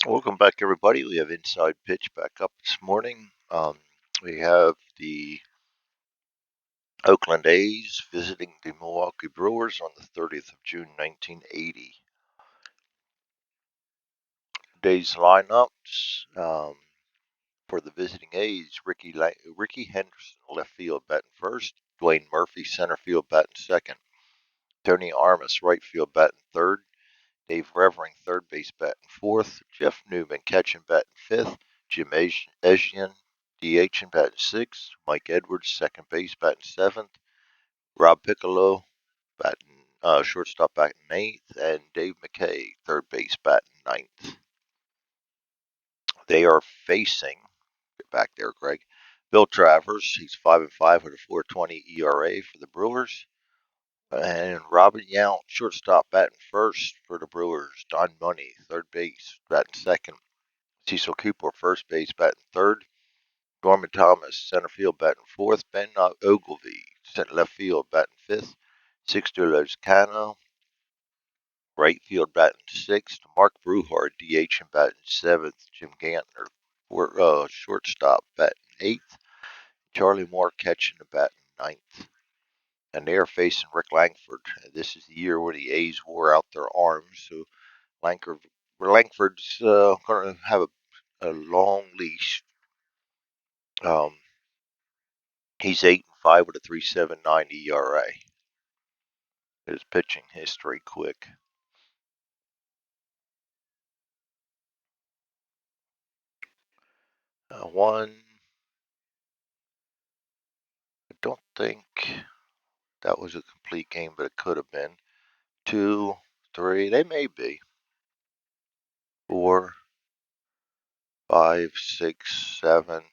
Welcome back, everybody. We have Inside Pitch back up this morning. We have the Oakland A's visiting the Milwaukee Brewers on the 30th of June, 1980. Today's lineups for the visiting A's: Ricky Henderson, left field, batting first; Dwayne Murphy, center field, batting second; Tony Armas, right field, batting third; Dave Revering, third base, batting fourth; Jeff Newman, catching, batting fifth; Jim Esian, DH and batting sixth; Mike Edwards, second base, batting seventh; Rob Piccolo, batting shortstop, batting eighth; and Dave McKay, third base, batting ninth. They are facing, get back there, Greg, Bill Travers. He's 5-5 with a 4.20 ERA for the Brewers. And Robin Yount, shortstop, batting first for the Brewers. Don Money, third base, batting second. Cecil Cooper, first base, batting third. Norman Thomas, center field, batting fourth. Ben Ogilvy, left field, batting fifth. Sixto Lozcano, right field, batting sixth. Mark Bruhard, DH and batting seventh. Jim Gantner, shortstop, batting eighth. Charlie Moore, catching and batting ninth. And they are facing Rick Langford. This is the year where the A's wore out their arms, so Langford's going to have a long leash. He's 8-5 with a 3.79 ERA. His pitching history quick. One, I don't think that was a complete game, but it could have been. 2, 3, they may be. 4, 5, 6, 7,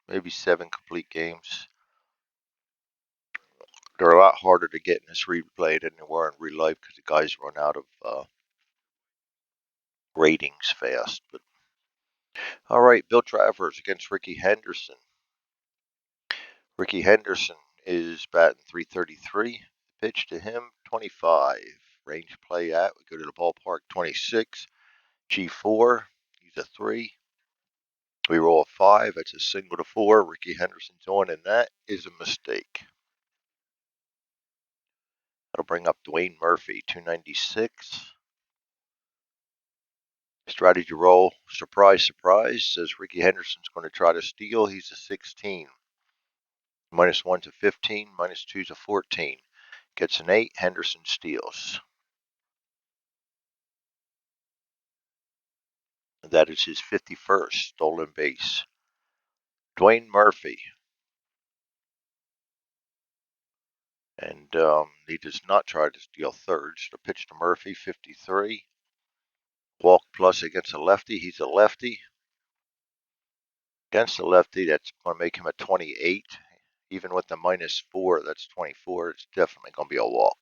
maybe 7 complete games. They're a lot harder to get in this replay than they were in real life because the guys run out of ratings fast. But all right, Bill Travers against Ricky Henderson. Ricky Henderson is batting 333. Pitch to him 25. Range play at, we go to the ballpark 26. G4, he's a 3. We roll a 5. That's a single to 4. Ricky Henderson's on, and that is a mistake. That'll bring up Dwayne Murphy, 296. Strategy roll, surprise, surprise, says Ricky Henderson's going to try to steal. He's a 16. -1 to 15, -2 to 14. Gets an 8, Henderson steals. That is his 51st stolen base. Dwayne Murphy. And he does not try to steal thirds. The pitch to Murphy, 53. Walk plus against a lefty. He's a lefty. Against a lefty, that's going to make him a 28. Even with the -4, that's 24. It's definitely going to be a walk.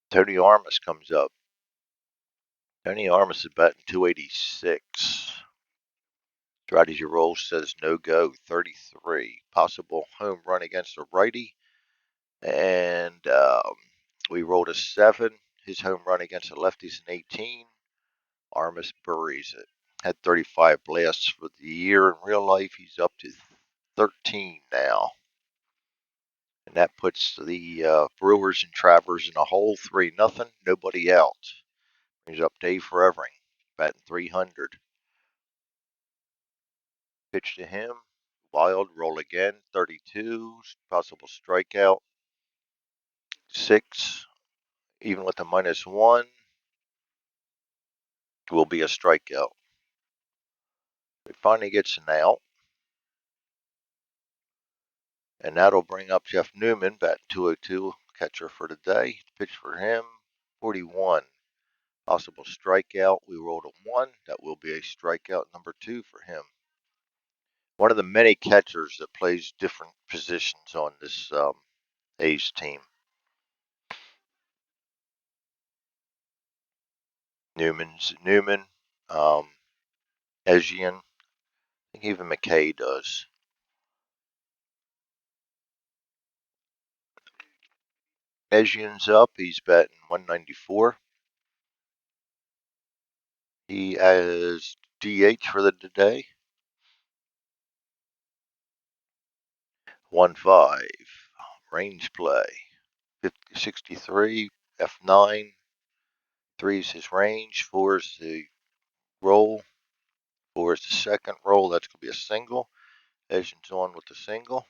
Tony Armas comes up. Tony Armas is batting 286. Strategy roll says no go, 33. Possible home run against a righty. And we rolled a 7. His home run against a lefty's an 18. Armas buries it. Had 35 blasts for the year. In real life, he's up to 13 now. And that puts the Brewers and Travers in a hole, 3-0. Nobody out. Brings up Dave Revering, batting 300. Pitch to him. Wild, roll again, 32. Possible strikeout. 6. Even with a -1, will be a strikeout. He finally gets an out. And that'll bring up Jeff Newman, batting 202, catcher for the day. Pitch for him, 41. Possible strikeout. We rolled a 1. That will be a strikeout number 2 for him. One of the many catchers that plays different positions on this A's team. Newman, Esian. I think even McKay does. Esian's up. He's batting 194. He has DH for the day. 1-5. Range play. 63. F9. 3 is his range. 4 is the roll. 4 is the second roll. That's going to be a single. Esian's on with the single.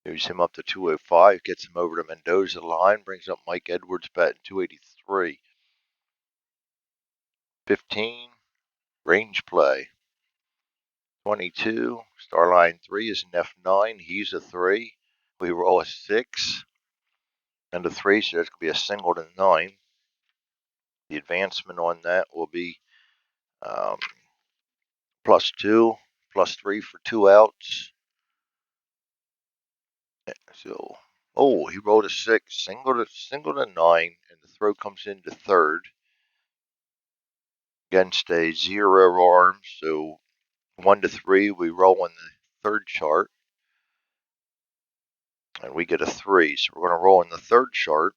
Moves him up to 205. Gets him over to Mendoza line. Brings up Mike Edwards batting 283. 15. Range play. 22. Star line 3 is an F9. He's a 3. We roll a 6 and a 3, so that's going to be a single to 9. The advancement on that will be +2, +3 for 2 outs. So, he rolled a 6, single to 9, and the throw comes into third against a 0 arm. So 1 to 3, we roll in the third chart, and we get a 3. So we're going to roll in the third chart,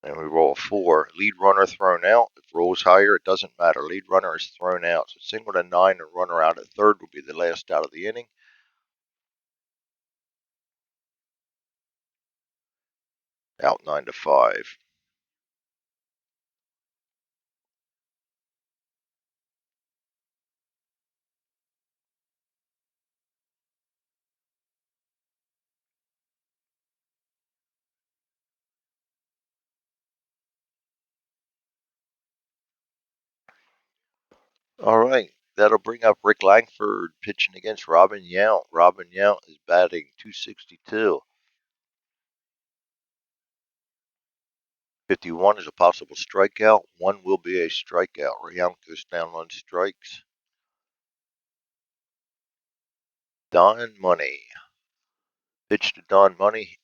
and we roll a 4. Lead runner thrown out. If it rolls higher, it doesn't matter. Lead runner is thrown out. So single to 9, and runner out at third will be the last out of the inning. Out 9 to 5. All right. That'll bring up Rick Langford pitching against Robin Yount. Robin Yount is batting 262. 51 is a possible strikeout. 1 will be a strikeout. Yount goes down on strikes. Don Money. Pitch to Don Money.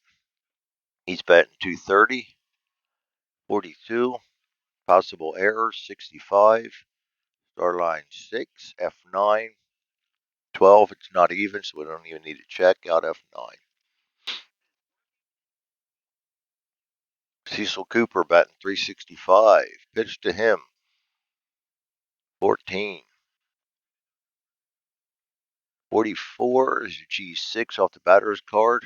He's batting 230. 42. Possible errors 65. Star line 6. F9. 12. It's not even, so we don't even need to check. Out F9. Cecil Cooper batting 365. Pitch to him. 14. 44 is your G6 off the batter's card.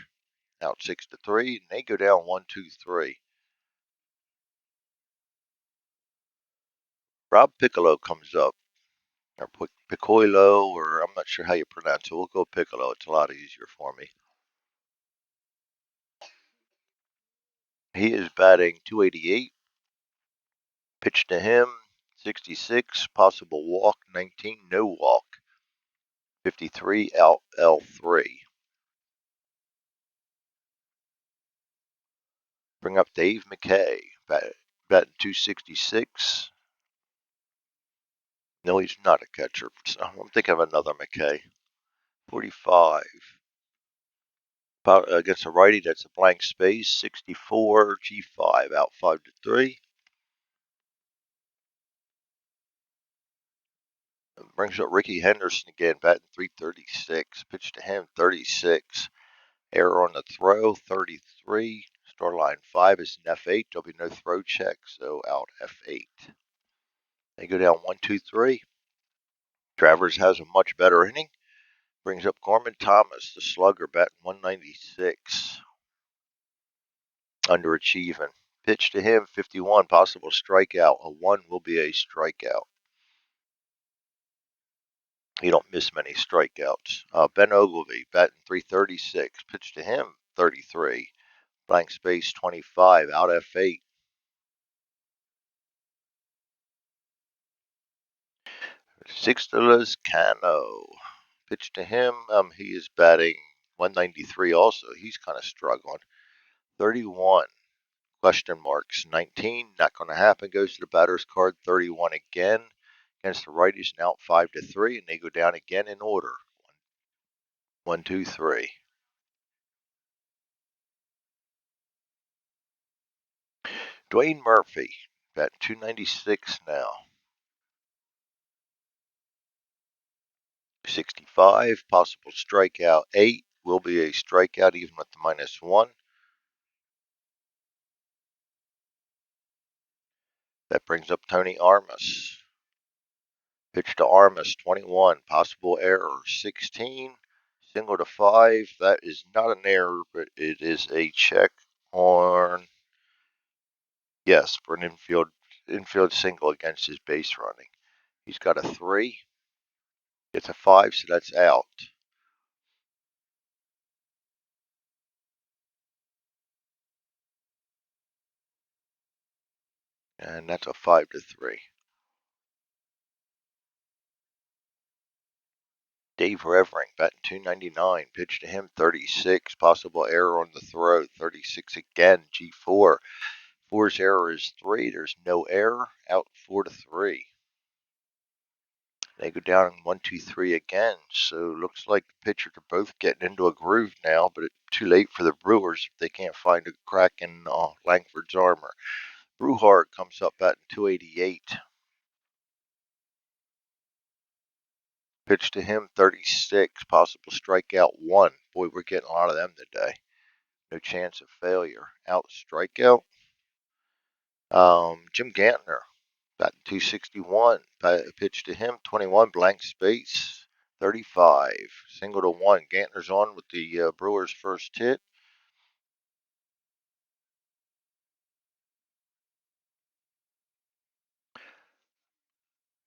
Out 6 to 3. And they go down 1, 2, 3. Rob Piccolo comes up. Or Piccolo, or I'm not sure how you pronounce it. We'll go Piccolo. It's a lot easier for me. He is batting 288. Pitch to him. 66. Possible walk. 19. No walk. 53. Out L3. Bring up Dave McKay. Batting 266. No, he's not a catcher. I'm thinking of another McKay. 45. Against a righty, that's a blank space. 64. G5. Out 5 to 3. Brings up Ricky Henderson again, batting 336. Pitch to him, 36. Error on the throw, 33. Star line 5 is an F8. There'll be no throw check, so out F8. They go down 1, 2, 3. Travers has a much better inning. Brings up Gorman Thomas, the slugger, batting 196. Underachieving. Pitch to him, 51. Possible strikeout. A 1 will be a strikeout. You don't miss many strikeouts. Ben Ogilvy, batting 336. Pitch to him, 33. Blank space, 25. Out F8. Sixto Cano. Pitch to him. He is batting 193 also. He's kind of struggling. 31. Question marks. 19. Not going to happen. Goes to the batter's card. 31 again. Against the righties and out 5 to 3. And they go down again in order. 1, 2, 3. Dwayne Murphy. Batting 296 now. 65. Possible strikeout 8. Will be a strikeout even with the -1. That brings up Tony Armas. Pitch to Armas, 21. Possible error, 16. Single to 5. That is not an error, but it is a check on, yes, for an infield single against his base running. He's got a 3. It's a 5, so that's out. And that's a 5-3. Dave Revering, batting 299. Pitch to him, 36. Possible error on the throw, 36 again. G4. Four's error is 3. There's no error. Out 4-3. They go down 1-2-3 again. So looks like the pitchers are both getting into a groove now, but it's too late for the Brewers if they can't find a crack in Langford's armor. Brewhart comes up batting 288. Pitch to him, 36. Possible strikeout, 1. Boy, we're getting a lot of them today. No chance of failure. Out strikeout. Jim Gantner, batting 261. Pitch to him, 21. Blank space, 35. Single to 1. Gantner's on with the Brewers' first hit.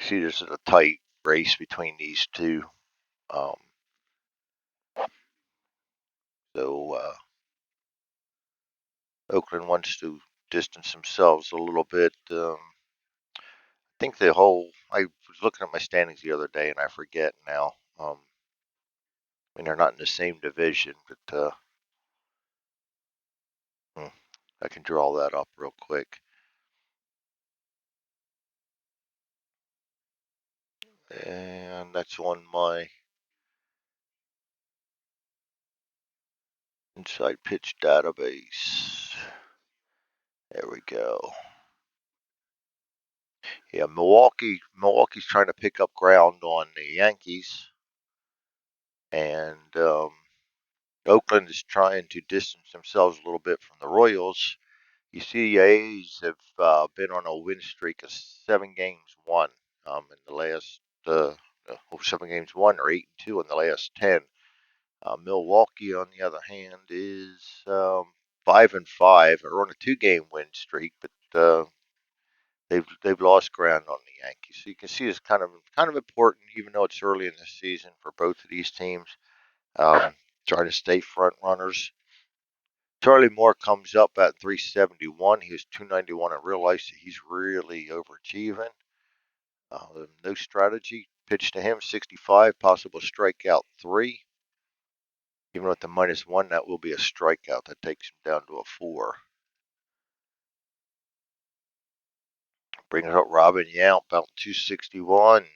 See, this is a tight race between these two. Um, so Oakland wants to distance themselves a little bit. I think I was looking at my standings the other day and I forget now. I mean, they're not in the same division, but I can draw that up real quick. And that's on my inside pitch database. There we go. Yeah, Milwaukee's trying to pick up ground on the Yankees, and Oakland is trying to distance themselves a little bit from the Royals. You see, the A's have been on a win streak of 7 games won in the last 7 games won, or 8-2 in the last 10. Milwaukee, on the other hand, is 5-5. They're on a 2-game win streak, but they've lost ground on the Yankees. So you can see it's kind of important, even though it's early in the season for both of these teams. Trying to stay front runners. Charlie Moore comes up at 371. He was 291 in real life, so he's really overachieving. No strategy. Pitch to him, 65. Possible strikeout, 3. Even with the -1, that will be a strikeout. That takes him down to a 4. Brings up Robin Yount, about 261.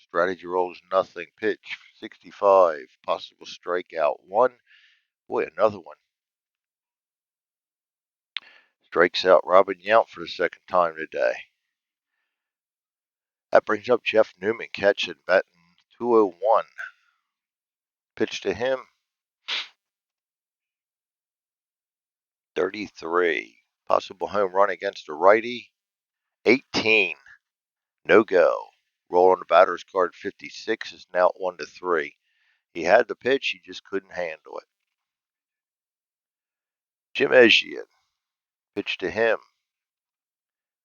Strategy rolls nothing. Pitch, 65. Possible strikeout, 1. Boy, another one. Strikes out Robin Yount for the second time today. That brings up Jeff Newman, catching, batting 201. Pitch to him, 33. Possible home run against a righty, 18. No go. Roll on the batter's card, 56 is now 1-3. He had the pitch, he just couldn't handle it. Jim Esian, pitch to him,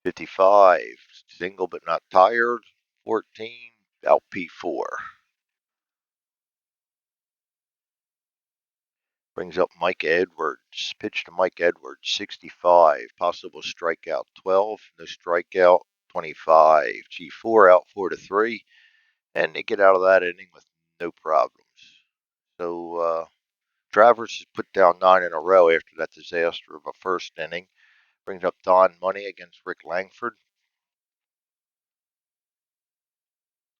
55. Single but not tired, 14. Out P4. Brings up Mike Edwards. Pitch to Mike Edwards, 65. Possible strikeout, 12. No strikeout, 25. G4 out 4-3. And they get out of that inning with no problems. So Travers has put down 9 in a row after that disaster of a first inning. Brings up Don Money against Rick Langford.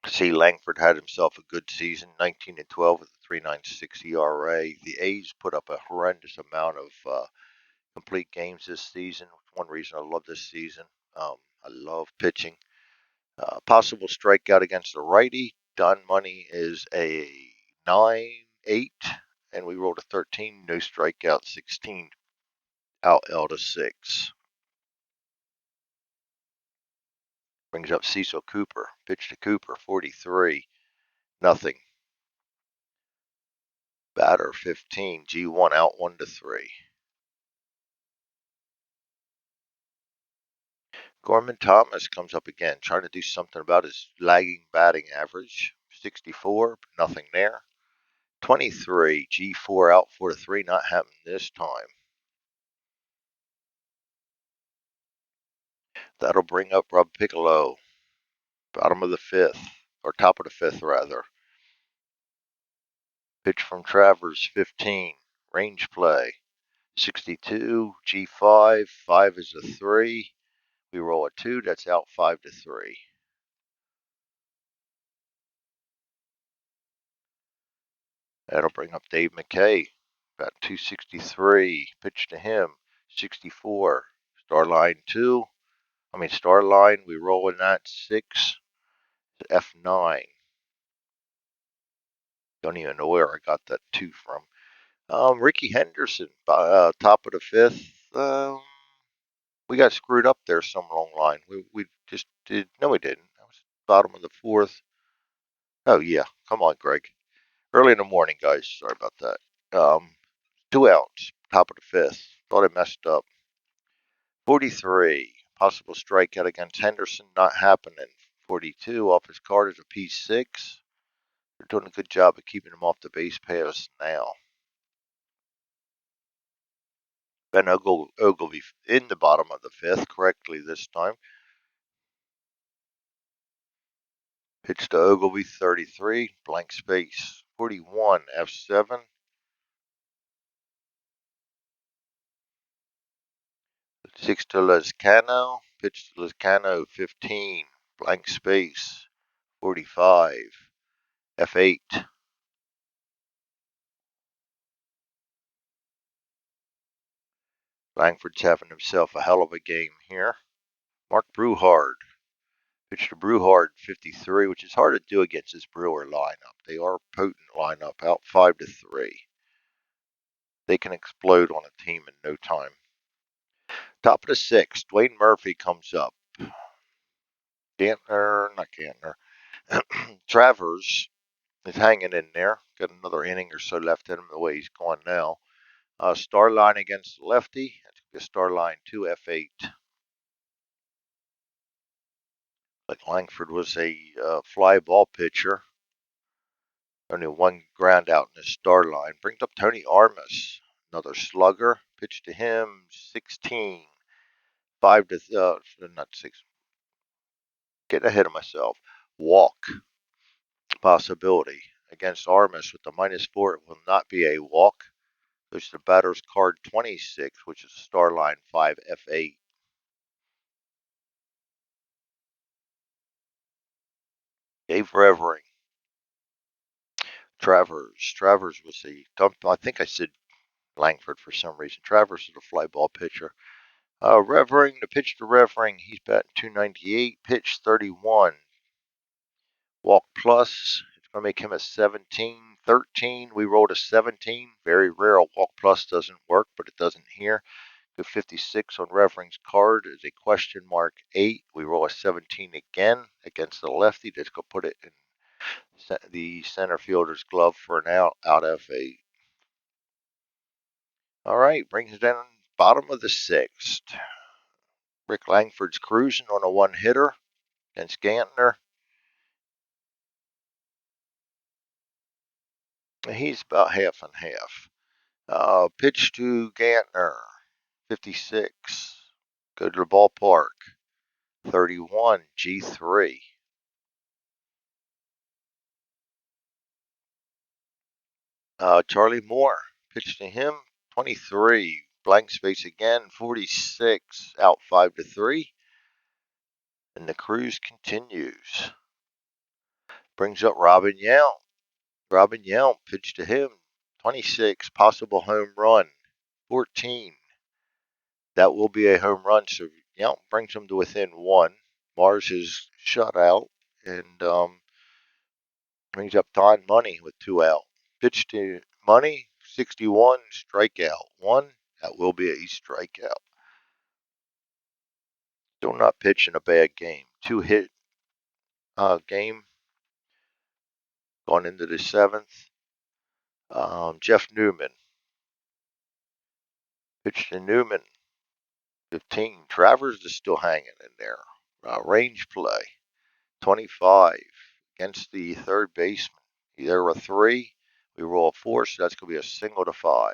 See, Langford had himself a good season, 19-12 with a 3.96 ERA. The A's put up a horrendous amount of complete games this season. One reason I love this season. I love pitching. Possible strikeout against the righty. Don Money is a 9-8, and we rolled a 13. No strikeout, 16. Out L to 6. Brings up Cecil Cooper. Pitch to Cooper, 43. Nothing. Batter, 15. G1 out 1-3. Gorman Thomas comes up again, trying to do something about his lagging batting average. 64, nothing there. 23, G4 out 4-3, not happening this time. That'll bring up Rob Piccolo, bottom of the fifth, or top of the fifth rather. Pitch from Travers, 15, range play. 62, G5, 5 is a 3. We roll a 2, that's out 5-3. That'll bring up Dave McKay, about 263. Pitch to him, 64. Star line 2. Star line, we roll in that 6. F9. Don't even know where I got that 2 from. Ricky Henderson, top of the fifth. We got screwed up there some along the line. We just did. No, we didn't. That was bottom of the fourth. Oh, yeah. Come on, Greg. Early in the morning, guys. Sorry about that. 2 outs, top of the fifth. Thought I messed up. 43. Possible strikeout against Henderson. Not happening. 42. Off his card is a P6. They're doing a good job of keeping him off the base paths now. Ben Ogilvy in the bottom of the fifth correctly this time. Pitch to Ogilvy, 33, blank space. 41, F7. Six to Lezcano. Pitch to Lezcano, 15, blank space. 45, F8. Langford's having himself a hell of a game here. Mark Brewhard. Pitch to Brewhard, 53, which is hard to do against this Brewer lineup. They are a potent lineup, out 5-3. They can explode on a team in no time. Top of the sixth, Dwayne Murphy comes up. Not Gantner. Travers is hanging in there. Got another inning or so left in him the way he's going now. Star line against the lefty. That's going to be a star line 2, F8. Like Langford was a fly ball pitcher. Only one ground out in his star line. Brings up Tony Armas, another slugger. Pitch to him, 16. 5 to, not 6. Getting ahead of myself. Walk possibility against Armas with the -4. It will not be a walk. Goes to the batter's card 26, which is star line 5, F8. Dave Revering. Travers was a dump. I think I said Langford for some reason. Travers is a fly ball pitcher. Revering, the pitch to Revering, he's batting 298, pitch 31. Walk plus, it's going to make him a 17. 13, we rolled a 17. Very rare, a walk plus doesn't work, but it doesn't here. The 56 on Revering's card is a question mark 8. We roll a 17 again against the lefty. That's going to put it in the center fielder's glove for an out F8. All right, brings it down bottom of the sixth. Rick Langford's cruising on a one-hitter against Gantner. He's about half and half. Pitch to Gantner, 56. Go to the ballpark, 31, G3. Charlie Moore, pitch to him, 23. Blank space again, 46. Out 5-3. And the cruise continues. Brings up Robin Yount. Robin Yount, pitch to him, 26. Possible home run, 14. That will be a home run. So Yount brings him to within 1. Mars is shut out and brings up Don Money with 2 out. Pitch to Money, 61, strikeout 1. That will be a strikeout. Still not pitching a bad game. 2-hit game going into the seventh. Jeff Newman pitched to Newman. 15. Travers is still hanging in there. Range play. 25 against the third baseman. There were 3. We roll a 4, so that's going to be a single to 5.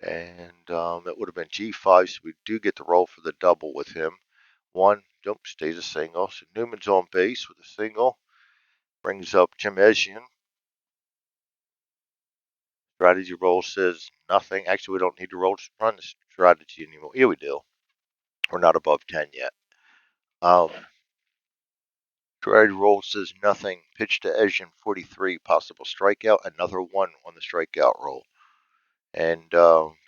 And it would have been G5, so we do get the roll for the double with him. 1, nope, stays a single. So Newman's on base with a single. Brings up Jim Esian. Strategy roll says nothing. Actually, we don't need to run the strategy anymore. Yeah, we do. We're not above 10 yet. Strategy roll says nothing. Pitch to Esian, 43. Possible strikeout. Another 1 on the strikeout roll. And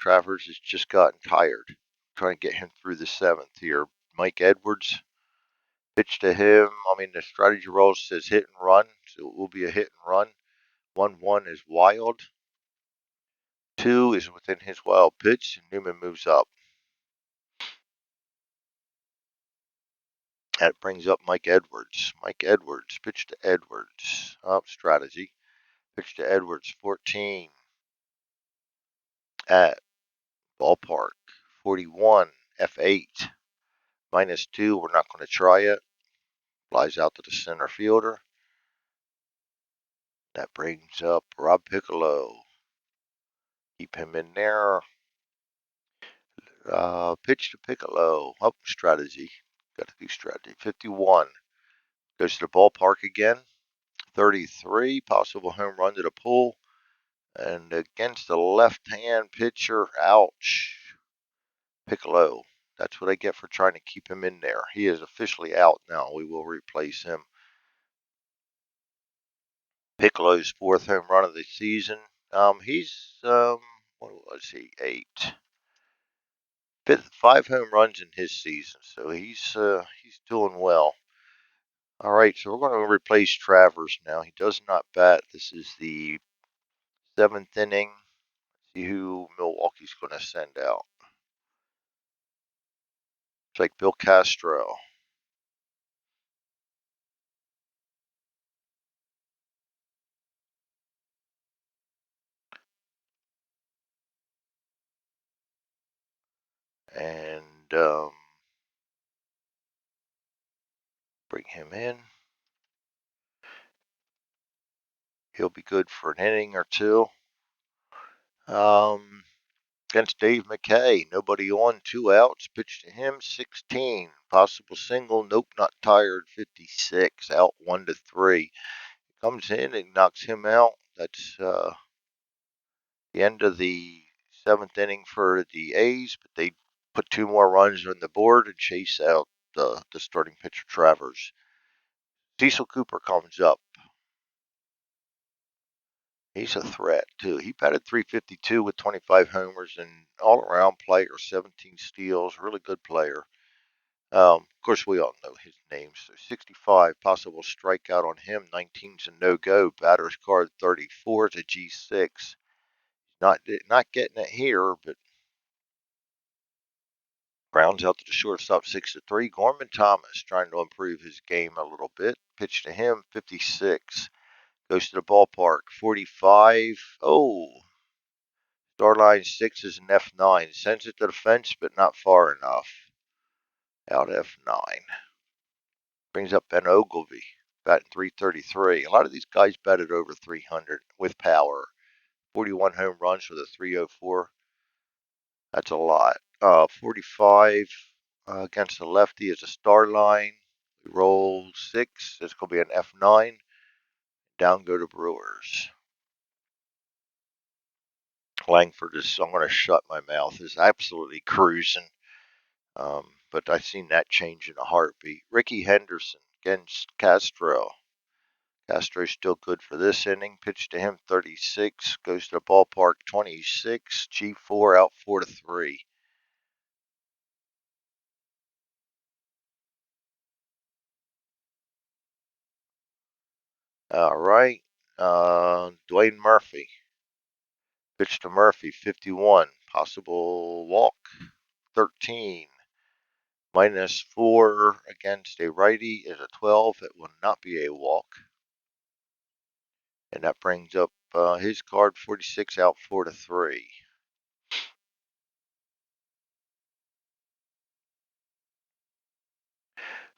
Travers has just gotten tired. Trying to get him through the 7th here. Mike Edwards. Pitch to him. I mean, the strategy roll says hit and run, so it will be a hit and run. 1-1 is wild. 2 is within his wild pitch, and Newman moves up. That brings up Mike Edwards. Mike Edwards, pitch to Edwards. Up strategy. Pitch to Edwards, 14. At ballpark, 41. F8. -2. We're not going to try it. Flies out to the center fielder. That brings up Rob Piccolo. Keep him in there. Pitch to Piccolo. Up strategy. Got to do strategy. 51. Goes to the ballpark again. 33. Possible home run to the pool. And against the left-hand pitcher. Ouch. Piccolo. That's what I get for trying to keep him in there. He is officially out now. We will replace him. Piccolo's 4th home run of the season. He's what was he? 8. 5 home runs in his season, so he's doing well. All right, so we're going to replace Travers now. He does not bat. This is the 7th inning. See who Milwaukee's going to send out. It's like Bill Castro. And bring him in. He'll be good for an inning or 2. Against Dave McKay, nobody on, 2 outs. Pitch to him, 16. Possible single, nope, not tired, 56. Out 1-3. Comes in and knocks him out. That's the end of the 7th inning for the A's, but they put 2 more runs on the board and chase out the starting pitcher Travers. Cecil Cooper comes up. He's a threat, too. He batted .352 with 25 homers and all-around player, 17 steals, really good player. Of course, we all know his name. So 65, possible strikeout on him. 19's a no-go. Batter's card 34 is a G6. Not getting it here, but grounds out to the shortstop 6-3. Gorman Thomas trying to improve his game a little bit. Pitch to him, 56. Goes to the ballpark, 45. Oh, star line 6 is an F9. Sends it to the fence, but not far enough. Out F9. Brings up Ben Ogilvy, batting .333. A lot of these guys batted over 300 with power. 41 home runs with a .304. That's a lot. 45 against the lefty is a star line. We roll 6. It's going to be an F9. Down go to Brewers. Langford is, I'm going to shut my mouth, is absolutely cruising. But I've seen that change in a heartbeat. Ricky Henderson against Castro. Castro's still good for this inning. Pitch to him, 36. Goes to the ballpark, 26. G4 out 4-3. All right. Dwayne Murphy. Pitch to Murphy, 51. Possible walk, 13. -4 against a righty is a 12. It will not be a walk. And that brings up his card 46 out 4-3.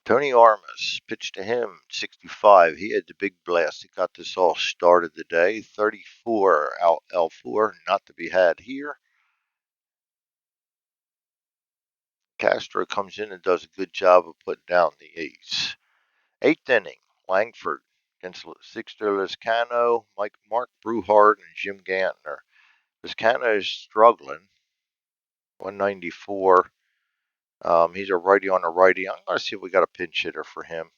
Tony Armas pitched to him 65. He had the big blast. He got this all started today. 34 out L4, not to be had here. Castro comes in and does a good job of putting down the ace. 8th inning, Langford against Sixto Lezcano, Mark Brewhart, and Jim Gantner. Lezcano is struggling. 194. He's a righty on a righty. I'm going to see if we got a pinch hitter for him.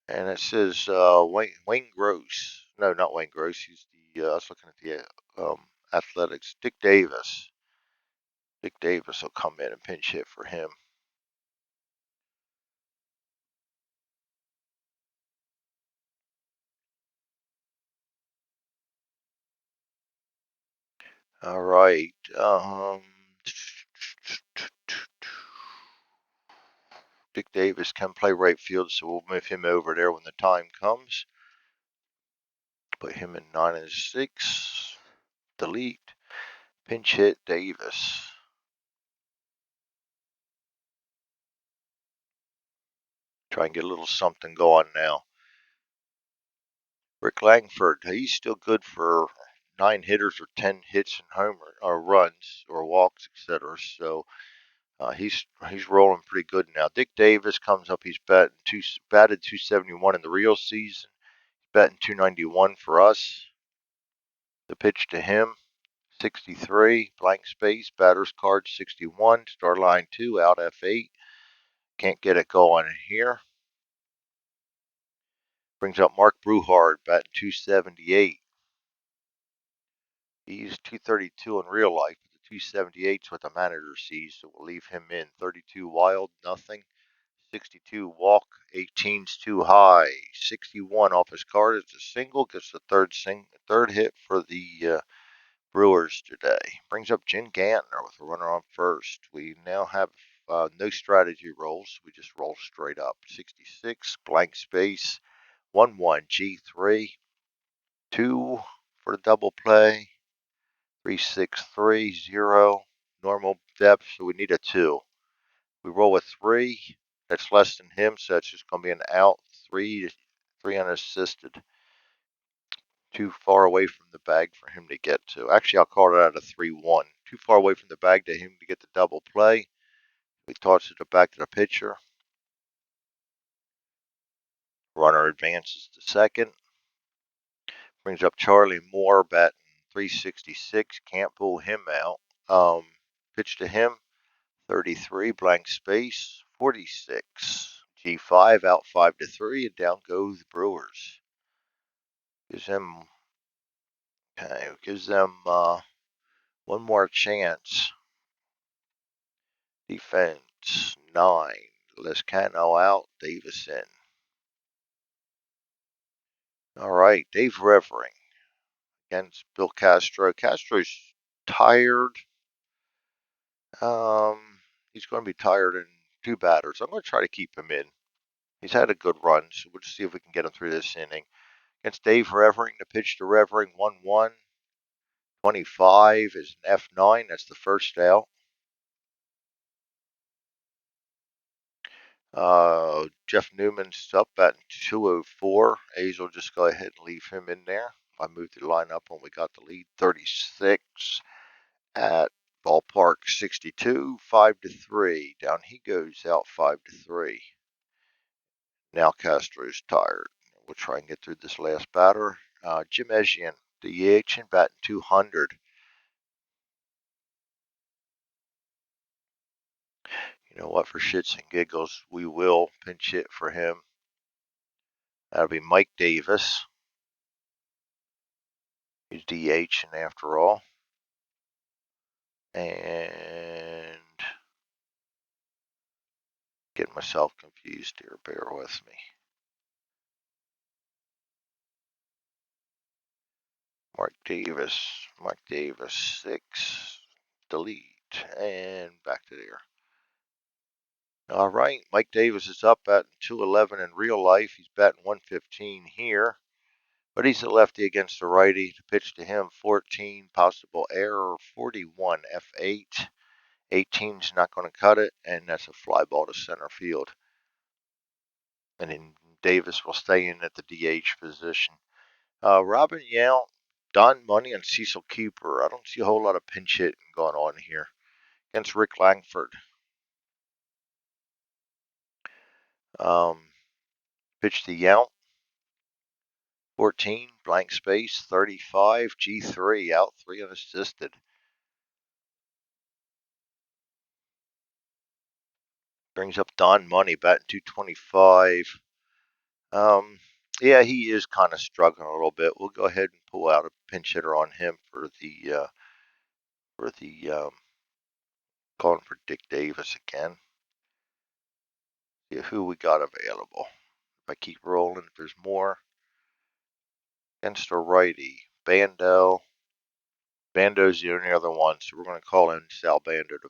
And it says Wayne Gross. No, not Wayne Gross. He's the. I was looking at the Athletics. Dick Davis. Dick Davis will come in and pinch hit for him. All right. Dick Davis can play right field, so we'll move him over there when the time comes. Put him in 9 and 6. Delete. Pinch hit Davis. Try and get a little something going now. Rick Langford, he's still good for 9 hitters or 10 hits and homer or runs or walks, etc. So he's rolling pretty good now. Dick Davis comes up. He's batted 271 in the real season. He's batting 291 for us. The pitch to him, 63, blank space, batter's card 61, star line 2, out F8. Can't get it going here. Brings up Mark Brewhart, batting 278. He's 232 in real life, but the 278 is what the manager sees, so we'll leave him in. 32 wild, nothing. 62 walk, 18's too high. 61 off his card. It's a single, gets the third hit for the Brewers today. Brings up Jim Gantner with a runner on first. We now have no strategy rolls. We just roll straight up. 66, blank space, 1-1, G3, 2 for the double play, 3-6-3, 0, normal depth, so we need a 2. We roll a 3. That's less than him, so that's just going to be an out. 3 unassisted. Too far away from the bag for him to get to. Actually, I'll call it out a 3-1. Too far away from the bag to him to get the double play. We toss it back to the pitcher. Runner advances to second. Brings up Charlie Moore, batting 366. Can't pull him out. Pitch to him, 33, blank space, 46. G5 out 5-3, and down goes the Brewers. Gives them one more chance. Defense 9. Lezcano out, Davis in. All right, Dave Revering against Bill Castro. Castro's tired. He's going to be tired in 2 batters. I'm going to try to keep him in. He's had a good run, so we'll just see if we can get him through this inning. Against Dave Revering, the pitch to Revering, 1-1. 25 is an F9. That's the first out. Jeff Newman's up at 204. A's will just go ahead and leave him in there. I moved the line up when we got the lead. 36 at ballpark 62, 5-3. Down he goes out 5-3. Now Castro's tired. We'll try and get through this last batter. Jim Esian, DH, and batting 200. You know what? For shits and giggles, we will pinch hit for him. That'll be Mike Davis. He's DH, and after all. And getting myself confused here. Bear with me. Mark Davis, 6, delete. and back to there. All right, Mike Davis is up at 211 in real life. He's batting 115 here, but he's a lefty against a righty. To pitch to him, 14, possible error, 41, F8. 18's not going to cut it, and that's a fly ball to center field. And then Davis will stay in at the DH position. Robin Yount, Don Money, and Cecil Keeper. I don't see a whole lot of pinch hitting going on here against Rick Langford. Pitch to Yount, 14, blank space, 35, G3, out 3 unassisted. Brings up Don Money, batting 225. Yeah, he is kind of struggling a little bit. We'll go ahead and pull out a pinch hitter on him for the calling for Dick Davis again. See who we got available. If I keep rolling, if there's more. Against a righty, Bando. Bando's the only other one, so we're going to call in Sal Bando to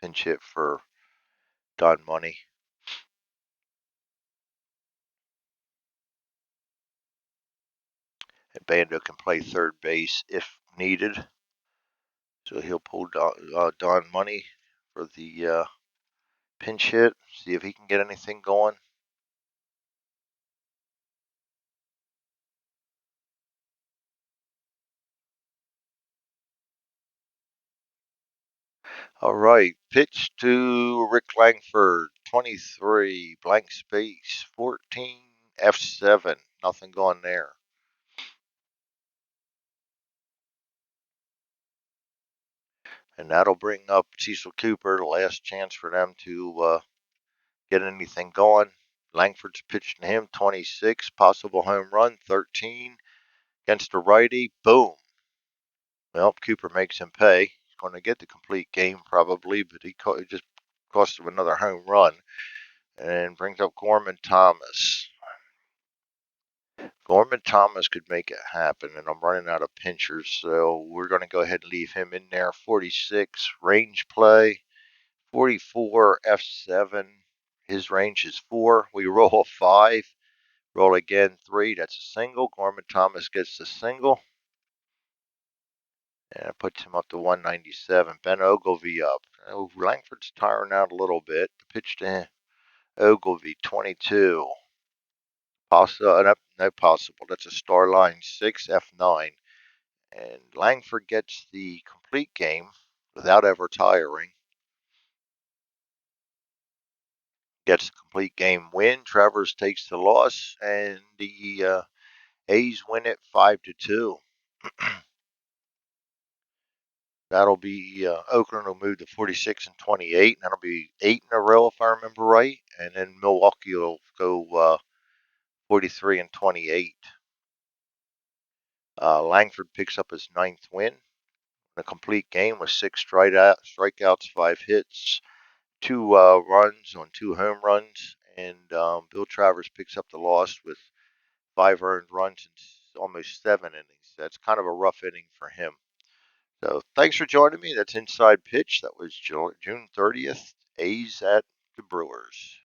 pinch hit for Don Money. And Bando can play third base if needed. So he'll pull Don Money for the pinch hit, see if he can get anything going. All right, pitch to Rick Langford, 23, blank space, 14, F7, nothing going there. And that'll bring up Cecil Cooper, the last chance for them to get anything going. Langford's pitching him, 26, possible home run, 13, against a righty, boom. Well, Cooper makes him pay. He's going to get the complete game probably, but he just cost him another home run. And brings up Gorman Thomas. Gorman Thomas could make it happen, and I'm running out of pinchers, so we're going to go ahead and leave him in there. 46, range play. 44, F7. His range is 4. We roll a 5. Roll again, 3. That's a single. Gorman Thomas gets the single. And it puts him up to 197. Ben Ogilvy up. Oh, Langford's tiring out a little bit. The pitch to Ogilvy, 22. No possible. That's a star line, 6, F9. And Langford gets the complete game without ever tiring. Gets the complete game win. Travers takes the loss, and the A's win it 5-2. That'll be Oakland will move to 46 and 28, and that'll be 8 in a row if I remember right. And then Milwaukee will go 43 and 28. Langford picks up his 9th win. A complete game with 6 strikeouts, 5 hits, 2 runs on 2 home runs, and Bill Travers picks up the loss with 5 earned runs in almost 7 innings. That's kind of a rough inning for him. So thanks for joining me. That's Inside Pitch. That was June 30th. A's at the Brewers.